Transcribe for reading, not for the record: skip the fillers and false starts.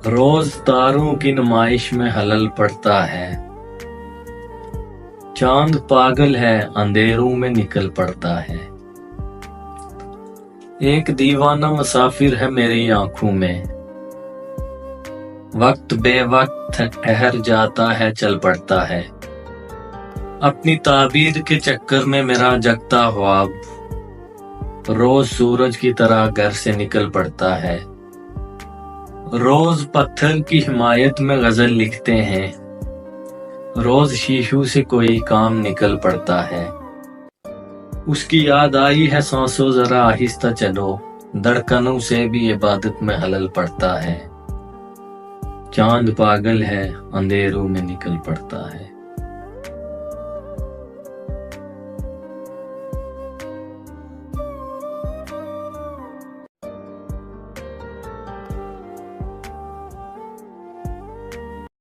रोज तारों की नुमाइश में हलल पड़ता है। चांद पागल है, अंधेरों में निकल पड़ता है। एक दीवाना मुसाफिर है मेरी आंखों में, वक्त बेवक्त ठहर जाता है, चल पड़ता है। अपनी ताबीर के चक्कर में मेरा जगता ख्वाब रोज सूरज की तरह घर से निकल पड़ता है। रोज पत्थर की हिमायत में गजल लिखते हैं, रोज शीशों से कोई काम निकल पड़ता है। उसकी याद आई है सांसों जरा आहिस्ता चलो, धड़कनों से भी इबादत में हलल पड़ता है। चांद पागल है, अंधेरों में निकल पड़ता है।